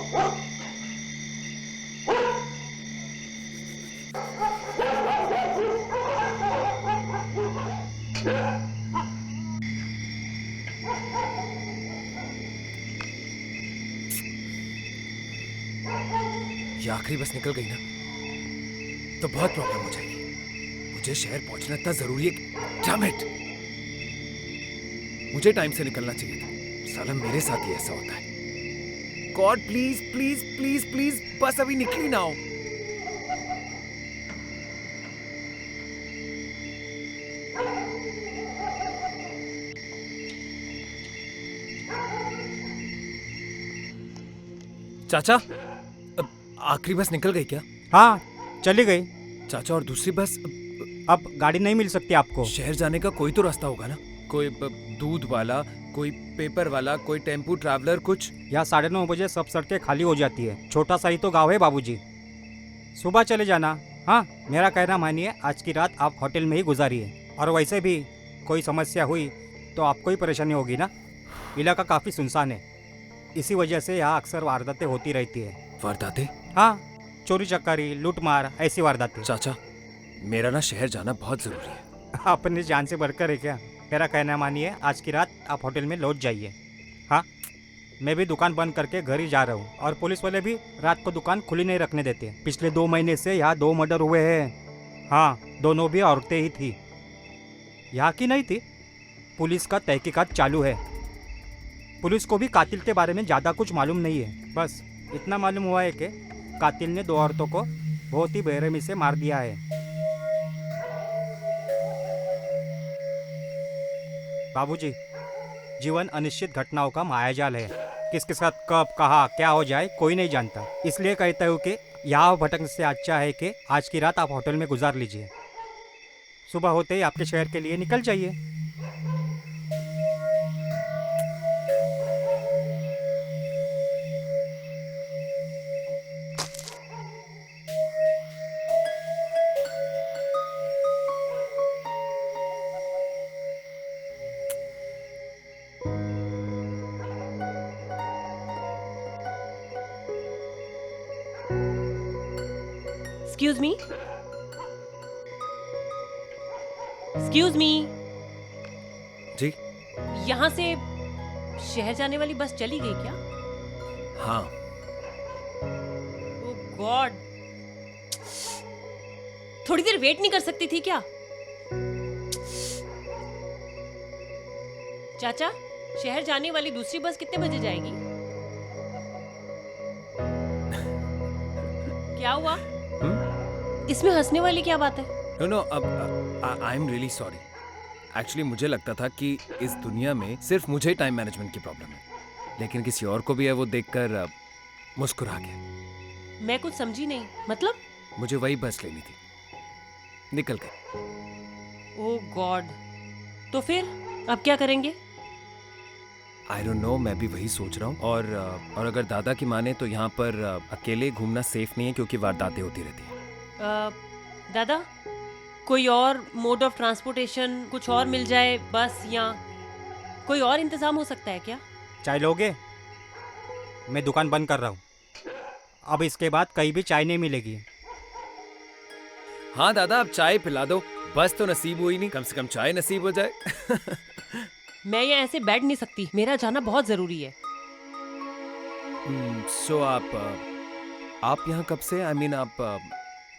ये आखिरी बस निकल गई ना तो बहुत प्रॉब्लम हो जाएगी। मुझे शहर पहुंचना इतना जरूरी है कि damn it! मुझे टाइम से निकलना चाहिए था। साला मेरे साथ ही ऐसा होता है। God please please please please बस अभी निकली ना हो। चाचा, आखिरी बस निकल गई क्या? हाँ, चली गई। चाचा, और दूसरी बस? अब गाड़ी नहीं मिल सकती आपको। शहर जाने का कोई तो रास्ता होगा ना? कोई दूध वाला, कोई पेपर वाला, कोई टेम्पू ट्रैवलर, कुछ? यहाँ 9:30 बजे सब सड़कें खाली हो जाती है। छोटा सा ही तो गाँव है बाबूजी। सुबह चले जाना। हाँ, मेरा कहना मानिए, आज की रात आप होटल में ही गुजारिए। और वैसे भी कोई समस्या हुई तो आपको ही परेशानी होगी ना। इलाका काफ़ी सुनसान है, इसी वजह से यहाँ अक्सर वारदातें होती रहती है। वारदातें? हाँ, चोरी चकारी, लूटमार, ऐसी वारदातें। चाचा, मेरा ना शहर जाना बहुत जरूरी है। अपनी जान से बढ़कर है क्या? मेरा कहना मानिए, आज की रात आप होटल में लौट जाइए। हाँ, मैं भी दुकान बंद करके घर ही जा रहा हूँ। और पुलिस वाले भी रात को दुकान खुली नहीं रखने देते। पिछले 2 महीने से यहाँ 2 मर्डर हुए हैं। हाँ, दोनों भी औरतें ही थी। यहाँ की नहीं थी। पुलिस का तहकीकात चालू है। पुलिस को भी कातिल के बारे में ज़्यादा कुछ मालूम नहीं है। बस इतना मालूम हुआ है कि कातिल ने 2 औरतों को बहुत ही बेरहमी से मार दिया है। बाबूजी, जीवन अनिश्चित घटनाओं का मायाजाल है। किसके साथ कब कहाँ क्या हो जाए कोई नहीं जानता। इसलिए कहता हूँ कि यहाँ भटकने से अच्छा है कि आज की रात आप होटल में गुजार लीजिए। सुबह होते ही आपके शहर के लिए निकल जाइए। Excuse me? Excuse me? जी? यहाँ से शहर जाने वाली बस चली गई क्या? हाँ। ओह गॉड, थोड़ी देर वेट नहीं कर सकती थी क्या? चाचा, शहर जाने वाली दूसरी बस कितने बजे जाएगी? क्या हुआ? इसमें हंसने वाली क्या बात है? No, I am really sorry. Actually मुझे लगता था कि इस दुनिया में सिर्फ मुझे टाइम मैनेजमेंट की प्रॉब्लम है, लेकिन किसी और को भी है। वो देखकर मुस्कुरा गया। मैं कुछ समझी नहीं। मतलब? मुझे वही बस लेनी थी, निकल गई। ओह गॉड, तो फिर अब क्या करेंगे? आई डोंट नो, मैं भी वही सोच रहा हूँ। और अगर दादा की माने तो यहाँ पर अकेले घूमना सेफ नहीं है, क्योंकि वारदातें होती रहती है। दादा, कोई और मोड ऑफ ट्रांसपोर्टेशन कुछ और मिल जाए, बस या कोई और इंतजाम हो सकता है क्या? चाय लोगे? मैं दुकान बंद कर रहा हूँ। अब इसके बाद कहीं भी चाय नहीं मिलेगी। हाँ दादा, अब चाय पिला दो। बस तो नसीब हुई नहीं, कम से कम चाय नसीब हो जाए। मैं यहाँ ऐसे बैठ नहीं सकती, मेरा जाना बहुत जरूरी है। सो आप यहाँ कब से? आई मीन आप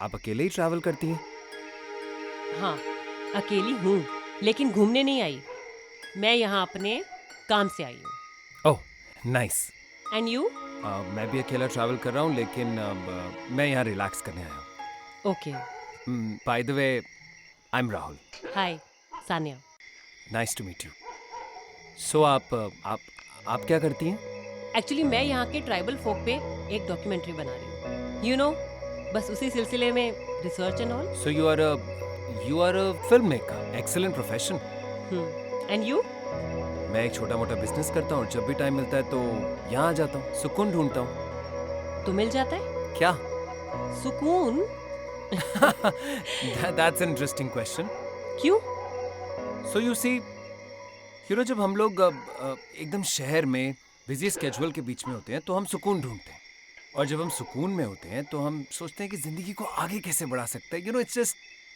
अकेले ही ट्रैवल करती हैं? हाँ, अकेली हूँ, लेकिन घूमने नहीं आई। मैं यहाँ अपने काम से आई हूँ। Oh nice. And you? मैं भी अकेला ट्रैवल कर रहा हूँ, लेकिन मैं यहाँ रिलैक्स करने आया हूँ। Okay. By the way, I am Rahul. Hi, Sania. Nice to meet you. So आप क्या करती हैं? एक्चुअली मैं यहाँ के ट्राइबल फोक पे एक डॉक्यूमेंट्री बना रही हूँ। यू नो, बस उसी सिलसिले में research and all. So you are a film maker. Excellent profession. And you? मैं एक छोटा मोटा बिजनेस करता हूँ। जब भी टाइम मिलता है तो यहाँ आ जाता हूँ, सुकून ढूंढता हूँ। तो मिल जाता है क्या? सुकून? That's an interesting question. क्यों? So you see, जब हम लोग एकदम शहर में बिजी स्केड्यूल के बीच में होते हैं तो हम सुकून ढूंढते हैं। और जब हम सुकून में होते हैं तो हम सोचते हैं कि जिंदगी को आगे कैसे बढ़ा सकते हैं.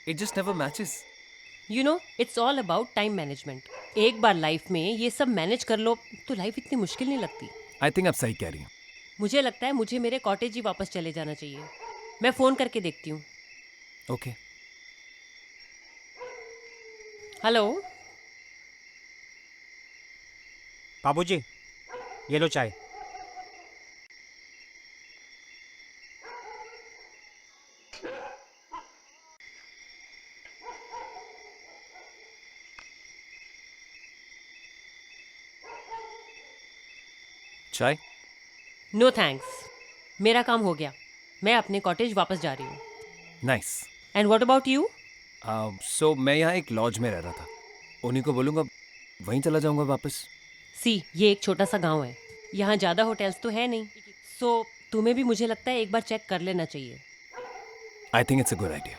It just never matches. You know it's all about time management. एक बार लाइफ में ये सब मैनेज कर लो तो लाइफ इतनी मुश्किल नहीं लगती. आई थिंक आप सही कह रही हैं. मुझे लगता है मुझे मेरे कॉटेज ही वापस चले जाना चाहिए. मैं फ़ोन करके देखती हूँ. ओके. हेलो. बाबूजी, ये लो चाय. चाय. No thanks. मेरा काम हो गया. मैं अपने कॉटेज वापस जा रही हूँ. Nice. And what about you? So मैं यहाँ एक लॉज में रह रहा था. उन्हीं को बोलूँगा वहीं चला जाऊँगा वापस. सी ये एक छोटा सा गांव है. यहाँ ज़्यादा होटल्स तो है नहीं. सो तुम्हें भी मुझे लगता है एक बार चेक कर लेना चाहिए. I think it's a good idea.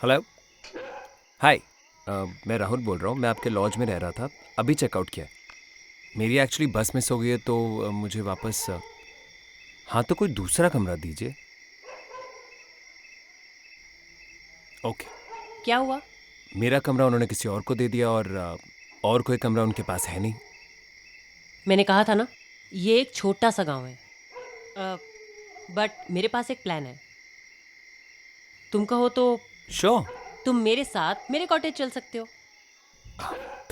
Hello. Hi. मैं राहुल बोल रहा हूँ. मैं आपके लॉज में रह रहा था. अभी चेकआउट किया. मेरी एक्चुअली बस मिस हो गई है तो मुझे वापस हाँ तो कोई दूसरा कमरा दीजिए. ओके. क्या हुआ? मेरा कमरा उन्होंने किसी और को दे दिया और कोई कमरा उनके पास है नहीं. मैंने कहा था ना ये एक छोटा सा गांव है. बट मेरे पास एक प्लान है. तुम कहो तो श्योर. तुम मेरे साथ मेरे कॉटेज चल सकते हो.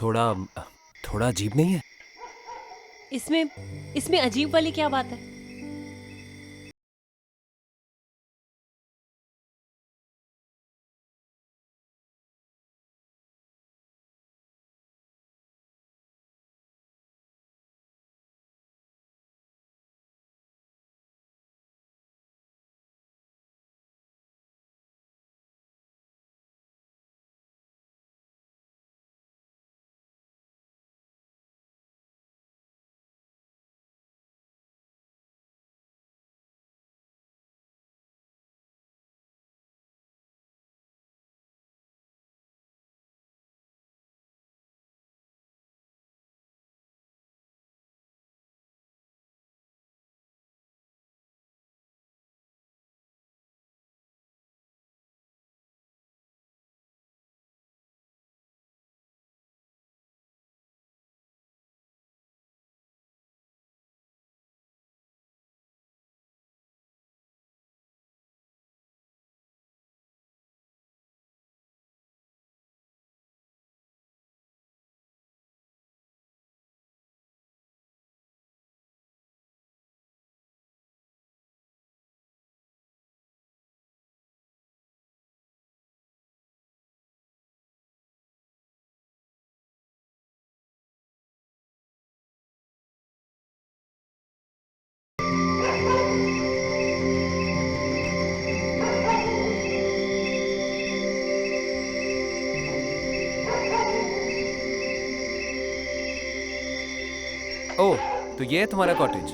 थोड़ा अजीब नहीं है? इसमें अजीब वाली क्या बात है? ओह, तो ये है तुम्हारा कॉटेज.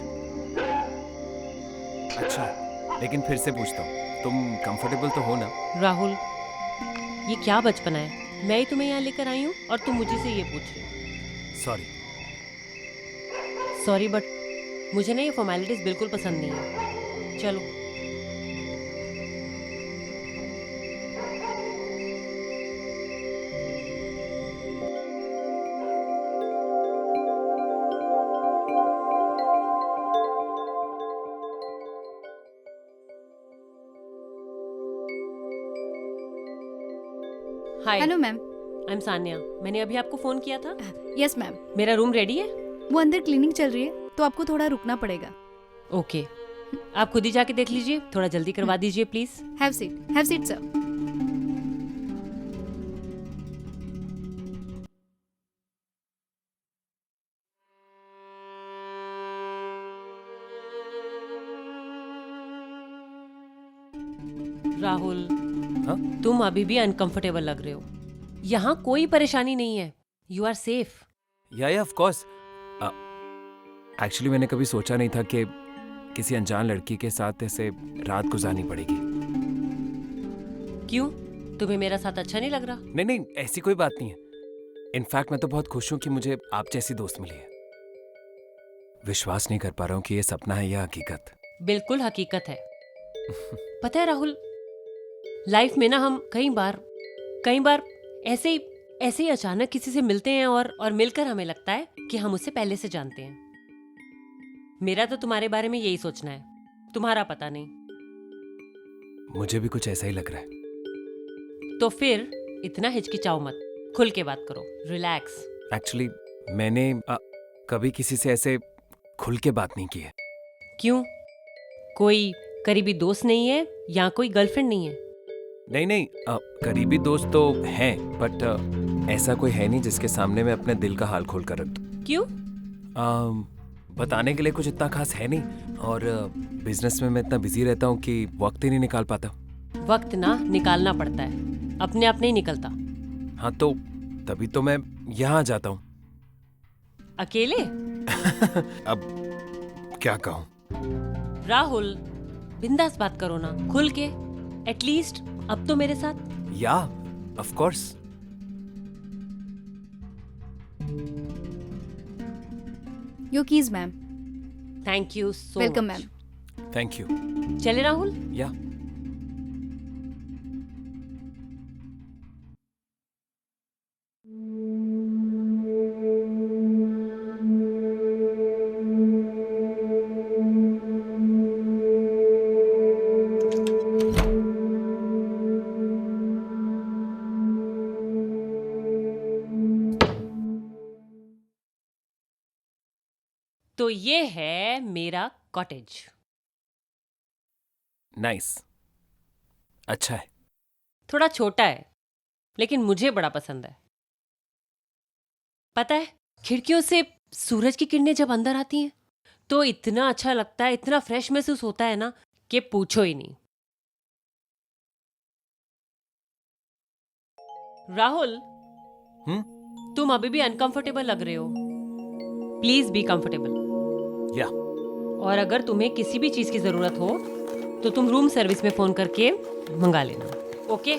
अच्छा. लेकिन फिर से पूछता हूँ, तुम कंफर्टेबल तो हो ना? राहुल ये क्या बचपना है. मैं ही तुम्हें यहाँ लेकर आई हूँ और तुम मुझे से ये पूछ रहे हो. सॉरी. सॉरी बट मुझे ना ये फॉर्मेलिटीज बिल्कुल पसंद नहीं है. चलो. Hi. Hello ma'am. I am Sanya. मैंने अभी आपको फोन किया था. Yes ma'am. मेरा रूम रेडी है? वो अंदर क्लीनिंग चल रही है तो आपको थोड़ा रुकना पड़ेगा. ओके. आप खुद ही जाके देख लीजिए. थोड़ा जल्दी करवा दीजिए please. Have seat sir. Rahul हाँ? तुम अभी भी अनकंफर्टेबल लग रहे हो. यहाँ कोई परेशानी नहीं है. You are safe. Yeah of course. Actually मैंने कभी सोचा नहीं था कि किसी अनजान लड़की के साथ ऐसे रात गुजारनी पड़ेगी. क्यों? तुम्हें मेरा साथ अच्छा नहीं लग रहा? नहीं, ऐसी कोई बात नहीं है. इनफैक्ट मैं तो बहुत खुश हूँ कि मुझे आप जैसी दोस्त मिली है. विश्वास नहीं कर पा रहा हूँ कि ये सपना है या हकीकत। बिल्कुल हकीकत है। पता है राहुल, लाइफ में ना हम कई बार ऐसे ही अचानक किसी से मिलते हैं और मिलकर हमें लगता है कि हम उसे पहले से जानते हैं। मेरा तो तुम्हारे बारे में यही सोचना है, तुम्हारा पता नहीं। मुझे भी कुछ ऐसा ही लग रहा है। तो फिर इतना हिचकिचाओ मत, खुल के बात करो, रिलैक्स। एक्चुअली मैंने कभी किसी से ऐसे खुल के बात नहीं की है। क्यों? कोई करीबी दोस्त नहीं है या कोई गर्लफ्रेंड नहीं है? नहीं, करीबी दोस्त तो हैं, बट ऐसा कोई है नहीं जिसके सामने मैं अपने दिल का हाल खोल कर रख दूं। क्यों? बताने के लिए कुछ इतना खास है नहीं, और बिजनेस में मैं इतना बिजी रहता हूँ कि वक्त ही नहीं निकाल पाता। वक्त ना निकालना पड़ता है, अपने आप नहीं निकलता। हाँ, तो तभी तो मैं यहाँ जाता हूँ। अकेले? अब क्या कहूँ? राहुल, बिंदास बात करो ना, खुल के। एटलीस्ट अब तो मेरे साथ। या of course. Your keys ma'am. Thank you so welcome much. Ma'am. Thank you. चले राहुल? या तो ये है मेरा कॉटेज। नाइस, अच्छा है। थोड़ा छोटा है, लेकिन मुझे बड़ा पसंद है। पता है, खिड़कियों से सूरज की किरणें जब अंदर आती हैं तो इतना अच्छा लगता है, इतना फ्रेश महसूस होता है ना कि पूछो ही नहीं। राहुल, तुम अभी भी अनकंफर्टेबल लग रहे हो। Please be comfortable. या और अगर तुम्हें किसी भी चीज की जरूरत हो तो तुम रूम सर्विस में फोन करके मंगा लेना। ओके?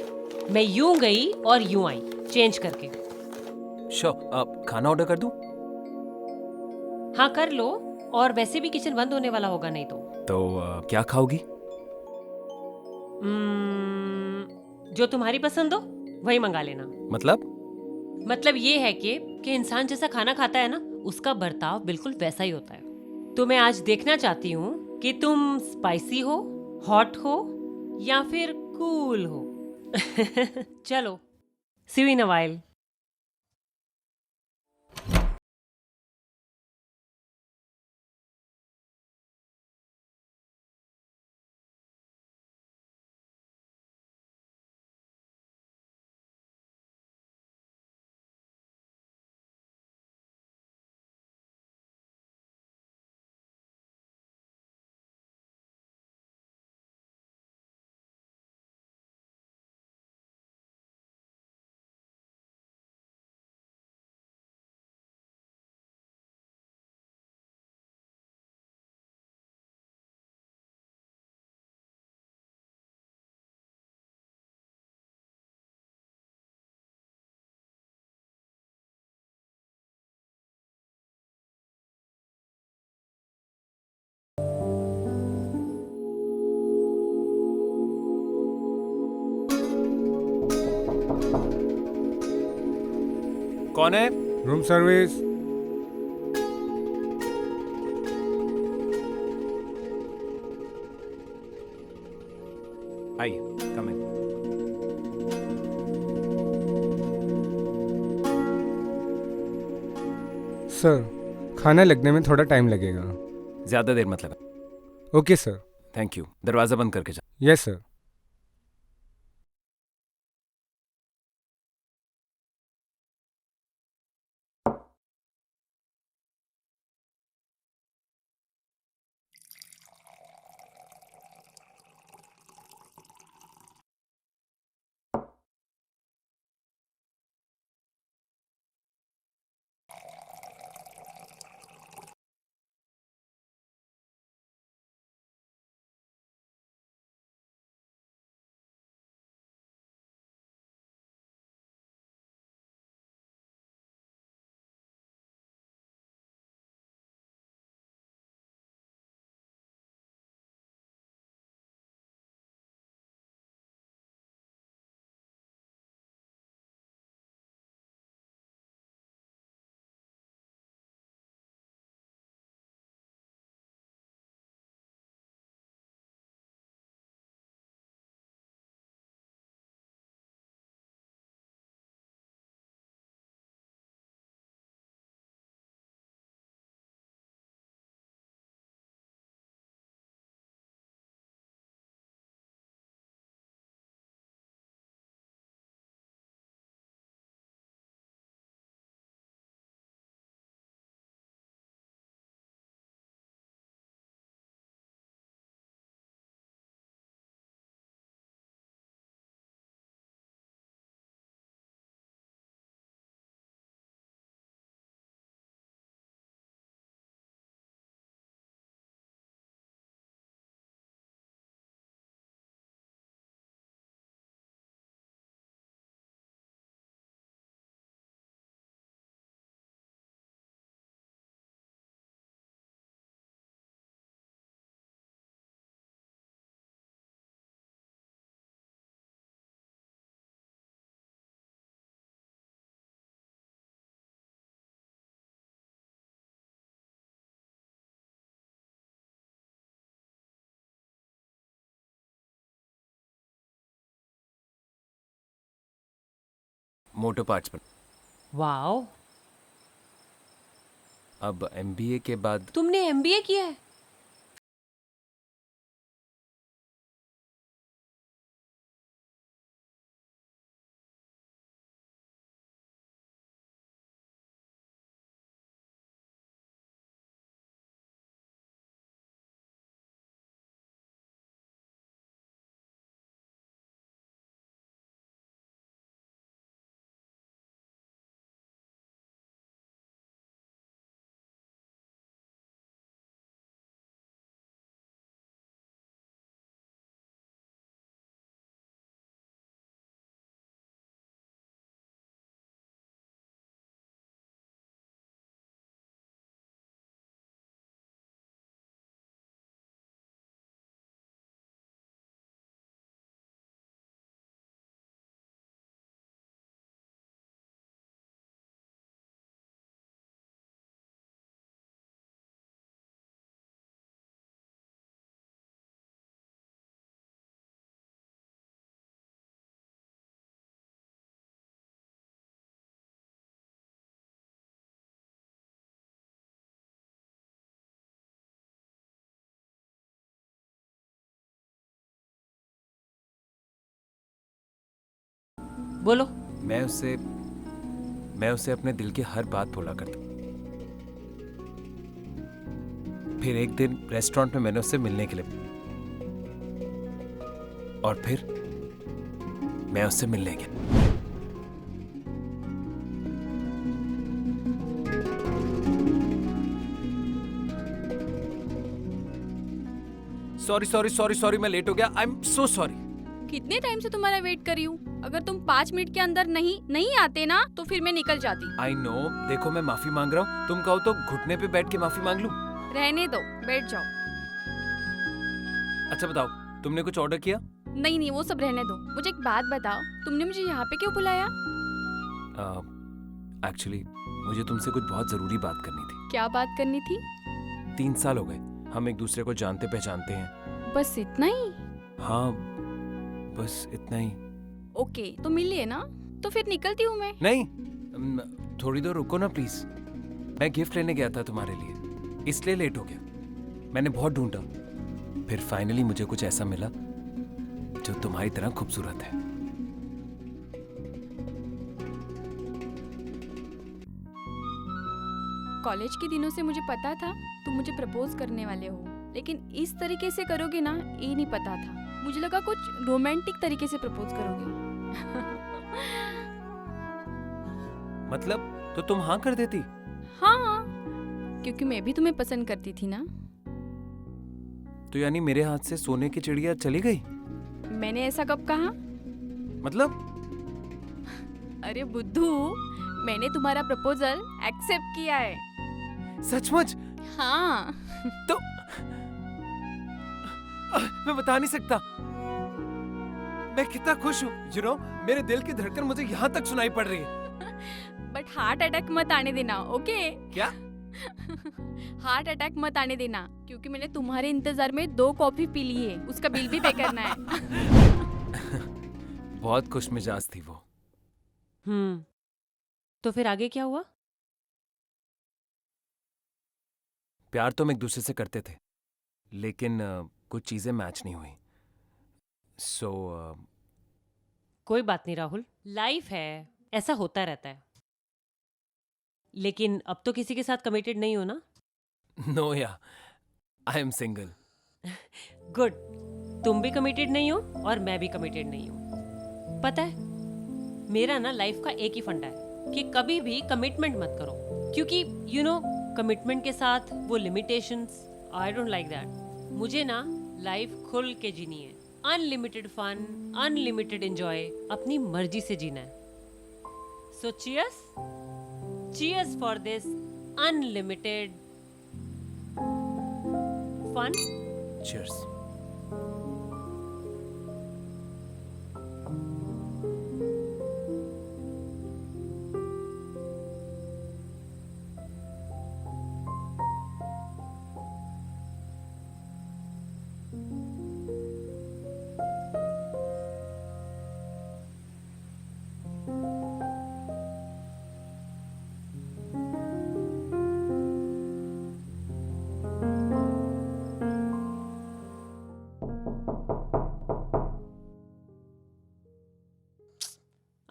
मैं यूं गई और यूं आई, चेंज करके। श्योर। खाना ऑर्डर कर दूं? हाँ कर लो, और वैसे भी किचन बंद होने वाला होगा नहीं तो। क्या खाओगी? जो तुम्हारी पसंद हो वही मंगा लेना। मतलब ये है कि इंसान जैसा खाना खाता है ना, उसका बर्ताव बिल्कुल वैसा ही होता है। तो मैं आज देखना चाहती हूँ कि तुम स्पाइसी हो, हॉट हो या फिर कूल हो। चलो, सी यू इन अ व्हाइल। कौन है? Room service. आइए, कम इन। सर, खाना लगने में थोड़ा टाइम लगेगा। ज्यादा देर मत लगा। Okay sir. Thank you. दरवाजा बंद करके जा। Yes sir. मोटर पार्ट्स पर। वाओ, अब एमबीए के बाद तुमने एमबीए किया है? बोलो। मैं उससे अपने दिल की हर बात बोला करता। फिर एक दिन रेस्टोरेंट में मैंने उससे मिलने के लिए, और फिर मैं उससे मिलने गया। सॉरी सॉरी सॉरी सॉरी, मैं लेट हो गया। I am so sorry. कितने टाइम से तुम्हारा वेट कर रही हूँ। अगर तुम 5 मिनट के अंदर नहीं आते ना तो फिर मैं निकल जाती। आई नो, देखो मैं माफी मांग रहा हूँ। तुम कहो तो घुटने पे बैठ के माफी मांग लूं? रहने दो, बैठ जाओ। अच्छा बताओ, तुमने कुछ ऑर्डर किया? नहीं, वो सब रहने दो। मुझे एक बात बताओ, तुमने मुझे यहाँ पे क्यों बुलाया? एक्चुअली मुझे तुमसे कुछ बहुत जरूरी बात करनी थी। क्या बात करनी थी? 3 साल हो गए, हम एक दूसरे को जानते पहचानते हैं। बस इतना ही? हाँ, बस इतना ही। ओके, तो मिल लिए ना? तो फिर निकलती हूँ मैं। नहीं, थोड़ी देर रुको ना प्लीज। मैं गिफ्ट लेने गया था तुम्हारे लिए, इसलिए लेट हो गया। मैंने बहुत ढूंढा, फिर फाइनली मुझे कुछ ऐसा मिला जो तुम्हारी तरह खूबसूरत है। कॉलेज के दिनों से मुझे पता था तुम मुझे प्रपोज करने वाले हो, लेकिन इस तरीके से करोगे ना, ये नहीं पता था। मुझे लगा कुछ रोमांटिक तरीके से प्रपोज करोगे। मतलब तो तुम हाँ कर देती? हाँ, क्योंकि मैं भी तुम्हें पसंद करती थी ना। तो यानी मेरे हाथ से सोने की चिड़िया चली गई? मैंने ऐसा कब कहा? मतलब? अरे बुद्धू, मैंने तुम्हारा प्रपोजल एक्सेप्ट किया है। सचमुच? हाँ। तो मैं बता नहीं सकता, मैं कितना खुश हूँ। यू नो, मेरे दिल की धड़कन मुझे यहाँ तक सुनाई पड़ रही है। बट हार्ट अटैक मत आने देना, ओके? क्या? हार्ट अटैक मत आने देना, क्योंकि मैंने तुम्हारे इंतजार में 2 कॉफी पी ली है, उसका बिल भी पे करना है। बहुत खुश मिजाज थी वो। तो फिर आगे क्या हुआ? प्यार तो हम एक दूसरे से करते थे, लेकिन कुछ चीजें मैच नहीं हुई। सो कोई बात नहीं राहुल, लाइफ है, ऐसा होता रहता है। लेकिन अब तो किसी के साथ कमिटेड नहीं हो ना? नो या, आई एम सिंगल। गुड, तुम भी कमिटेड नहीं हो और मैं भी कमिटेड नहीं हूँ। पता है, मेरा ना लाइफ का एक ही फंडा है कि कभी भी कमिटमेंट मत करो, क्योंकि यू नो कमिटमेंट के साथ वो limitations, I don't like that. मुझे ना लाइफ खुल के जीनी है, अनलिमिटेड फन, अनलिमिटेड एंजॉय, अपनी मर्जी से जीना है। So cheers, cheers for this unlimited fun. Cheers.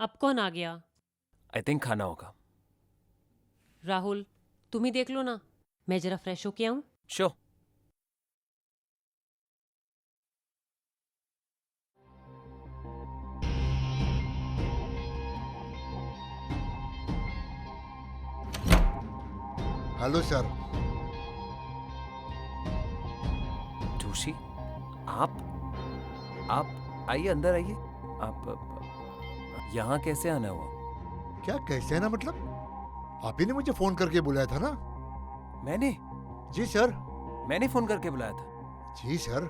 अब कौन आ गया? आई थिंक खाना होगा। राहुल, तुम ही देख लो ना, मैं जरा फ्रेश होके आऊं। श्योर। Hello sir. जोशी, आप आइए, अंदर आइए। आप यहाँ कैसे आना हुआ? क्या कैसे है ना, मतलब आप ही ने मुझे फोन करके बुलाया था ना? मैंने जी सर। मैंने फोन करके बुलाया था। जी सर।